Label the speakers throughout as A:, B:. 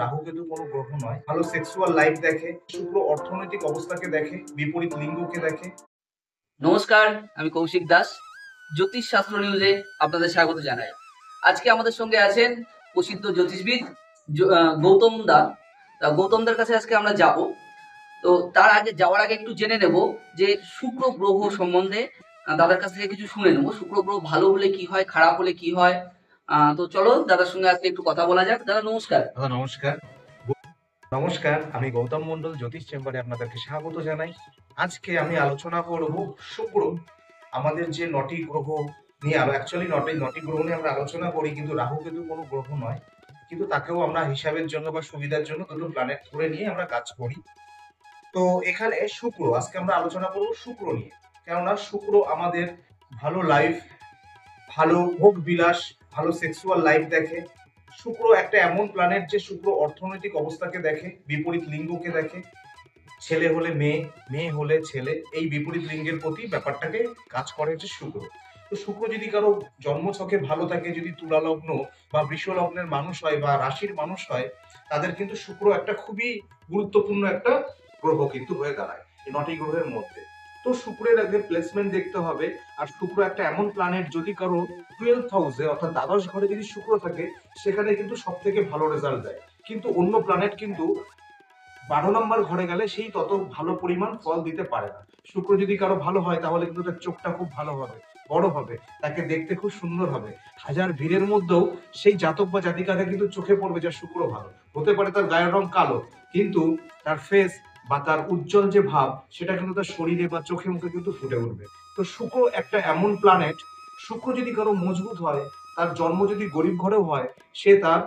A: রাহু কেতু কোনো গ্রহ নয়। ভালো সেক্সুয়াল লাইফ দেখে, শুক্র অর্থনৈতিক অবস্থাকে দেখে, বিপরীত লিঙ্গকে দেখে।
B: নমস্কার, আমি কৌশিক দাস। জ্যোতিষ শাস্ত্র নিউজে আপনাদের স্বাগত জানাই। আজকে আমাদের সঙ্গে আছেন প্রসিদ্ধ জ্যোতিষবিদ গৌতম দা। গৌতম দার কাছে আজকে আমরা যাব। তো তার আগে যাওয়ার আগে একটু জেনে নেব যে শুক্র গ্রহ সম্বন্ধে দাদার কাছ থেকে কিছু শুনে নেব। শুক্র গ্রহ ভালো হলে কি হয়, খারাপ হলে কি হয়। তো চলো দাদার সঙ্গে আজকে একটু কথা বলা যাক। দাদা নমস্কার।
A: নমস্কার। নমস্কার, আমি গৌতম মন্ডল জ্যোতিষ চেম্বারে আপনাদেরকে স্বাগত জানাই। আজকে আমি আলোচনা করব শুক্র। আমাদের যে 9টি গ্রহ নিয়ে অ্যাকচুয়ালি নটি গ্রহ নিয়ে আমরা আলোচনা করি, কিন্তু রাহু কেতু কোনো গ্রহ নয়। কিন্তু তাকেও আমরা হিসাবের জন্য বা সুবিধার জন্য দুটো প্ল্যানেট ধরে নিয়ে আমরা কাজ করি। তো এখানে শুক্র, আজকে আমরা আলোচনা করব শুক্র নিয়ে। কেননা শুক্র আমাদের ভালো লাইফ, ভালো ভোগ বিলাস, ভালো সেক্সুয়াল লাইফ দেখে। শুক্র একটা এমন প্ল্যানেট যে শুক্র অর্থনৈতিক অবস্থাকে দেখে, বিপরীত লিঙ্গকে দেখে। ছেলে হলে মেয়ে, মেয়ে হলে ছেলে, এই বিপরীত লিঙ্গের প্রতি ব্যাপারটাকে কাজ করে হচ্ছে শুক্র। তো শুক্র যদি কারো জন্মছকে ভালো থাকে, যদি তুলা লগ্ন বা বৃষ লগ্নের মানুষ হয় বা রাশির মানুষ হয়, তাদের কিন্তু শুক্র একটা খুবই গুরুত্বপূর্ণ একটা গ্রহ কিন্তু হয়ে দাঁড়ায় এই 9টি গ্রহের মধ্যে। তো শুক্রের আগে প্লেসমেন্ট দেখতে হবে। আর শুক্র একটা এমন প্ল্যানেট, যদি কারো 12th হাউসে অর্থাৎ দ্বাদশ ঘরে যদি শুক্র থাকে, সেখানে কিন্তু সব থেকে ভালো রেজাল্ট দেয়। কিন্তু অন্য প্ল্যানেট কিন্তু 12 নম্বর ঘরে গেলে সেই তত ভালো পরিমাণ ফল দিতে পারে না। শুক্র যদি কারো ভালো হয়, তাহলে কিন্তু তার চোখটা খুব ভালো হবে, বড় হবে, তাকে দেখতে খুব সুন্দর হবে। হাজার ভিড়ের মধ্যেও সেই জাতক বা জাতিকাকে কিন্তু চোখে পড়বে যে শুক্র ভালো। হতে পারে তার গায়ের রং কালো, কিন্তু তার ফেস বা তার উজ্জ্বল যে ভাব, সেটা কিন্তু তার শরীরে বা চোখে মুখে কিন্তু ফুটে উঠবে। তো শুক্র একটা এমন প্ল্যানেট, শুক্র যদি কারো মজবুত হয়, তার জন্ম যদি গরিব ঘরেও হয়, সে তার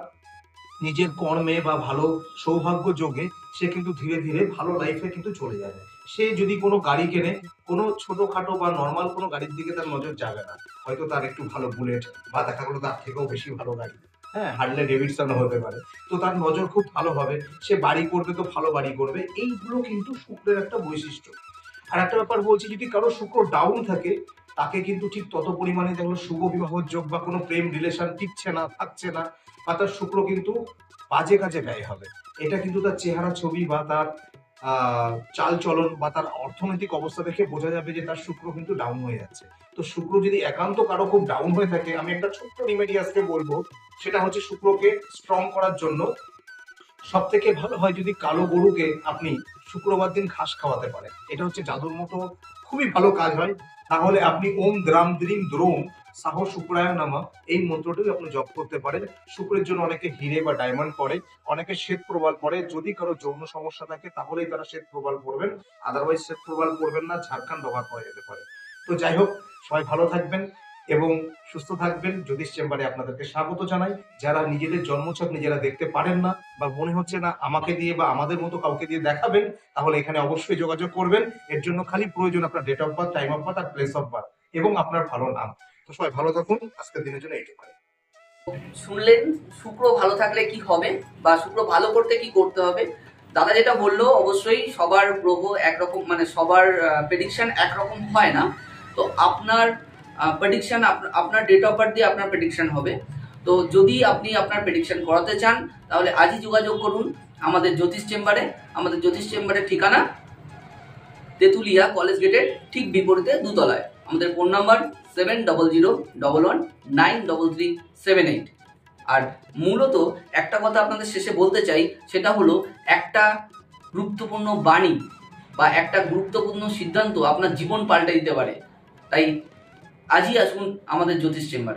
A: নিজের কর্মে বা ভালো সৌভাগ্য যোগে সে কিন্তু ধীরে ধীরে ভালো লাইফে কিন্তু চলে যাবে। সে যদি কোনো গাড়ি কেনে, কোনো ছোটখাটো বা নর্মাল কোনো গাড়ির দিকে তার নজর যাবে না। হয়তো তার একটু ভালো বুলেট বা দেখা গেলো তার থেকেও বেশি ভালো গাড়ি, হ্যাঁ, হার্লে ডেভিডসন হতে পারে, তো তার নজর খুব ভালো হবে। সে বাড়ি করবে তো ভালো বাড়ি করবে। এইগুলো কিন্তু শুক্রের একটা বৈশিষ্ট্য। আর একটা ব্যাপার বলছি, যদি কারো শুক্র ডাউন থাকে, তাকে কিন্তু ঠিক তত পরিমাণে যেগুলো শুভ বিবাহ যোগ বা কোনো প্রেম রিলেশন টিকছে না, থাকছে না, বা তার শুক্র কিন্তু বাজে কাজে ব্যয় হবে। এটা কিন্তু তার চেহারা ছবি বা তার চাল চলন বা তার অর্থনৈতিক অবস্থা দেখে বোঝা যাবে যে তার শুক্র কিন্তু ডাউন হয়ে যাচ্ছে। তো শুক্র যদি একান্ত কারো খুব ডাউন হয়ে থাকে, আমি একটা ছোট্ট রিমেডি আজকে বলবো। সেটা হচ্ছে শুক্রকে স্ট্রং করার জন্য সব থেকে ভালো হয় যদি কালো গরুকে আপনি শুক্রবার দিন ঘাস খাওয়াতে পারেন। এটা হচ্ছে জাদুর মতো খুবই ভালো কাজ হয়। তাহলে আপনি ওম দ্রাম দ্রিম দ্রোম সাহ শুক্রায় নামা, এই মন্ত্রটিও আপনি জপ করতে পারেন। শুক্রের জন্য অনেকে হিরে বা ডায়মন্ড পরে, অনেকে শ্বেত প্রবাল পরে। যদি কারো যৌন সমস্যা থাকে, তাহলেই তারা শ্বেত প্রবাল পরবেন, আদারওয়াইজ শ্বেত প্রবাল পরবেন না, ঝাড়খান্ড ব্যবহার করা যেতে পারে। তো যাই হোক, সবাই ভালো থাকবেন এবং সুস্থ থাকবেন। জ্যোতিষ চেম্বারে আপনাদেরকে স্বাগত জানাই। যারা নিজেদের জন্মছক নিজেরা দেখতে পারেন না, বা মনে হচ্ছে না আমাকে দিয়ে বা আমাদের মতো কাউকে দিয়ে দেখাবেন, তাহলে এখানে অবশ্যই যোগাযোগ করবেন। এর জন্য খালি প্রয়োজন আপনার date of birth, time of birth আর প্লেস অফ বার্থ, এবং আপনার ভালো নাম। তো সবাই ভালো থাকুন। আজকের দিনের জন্য এইটুকুই।
B: শুনলেন শুক্র ভালো থাকলে কি হবে বা শুক্র ভালো করতে কি করতে হবে। দাদা যেটা বললো, অবশ্যই সবার গ্রহ একরকম, মানে সবার প্রেডিকশন একরকম হয় না। তো আপনার প্রেডিকশন, আপনার ডেট অফ বার্থ দিয়ে আপনার প্রেডিকশন হবে। তো যদি আপনি আপনার প্রেডিকশন করাতে চান, তাহলে আজই যোগাযোগ করুন আমাদের জ্যোতিষ চেম্বারে। আমাদের জ্যোতিষ চেম্বারের ঠিকানা তেঁতুলিয়া কলেজ গেটের ঠিক বিপরীতে দুতলায়। আমাদের ফোন নাম্বার 700111933378। আর মূলত একটা কথা আপনাদের শেষে বলতে চাই, সেটা হলো একটা গুরুত্বপূর্ণ বাণী বা একটা গুরুত্বপূর্ণ সিদ্ধান্ত আপনার জীবন পাল্টে দিতে পারে। তাই আজই আসুন আমাদের জ্যোতিষ চেম্বারে।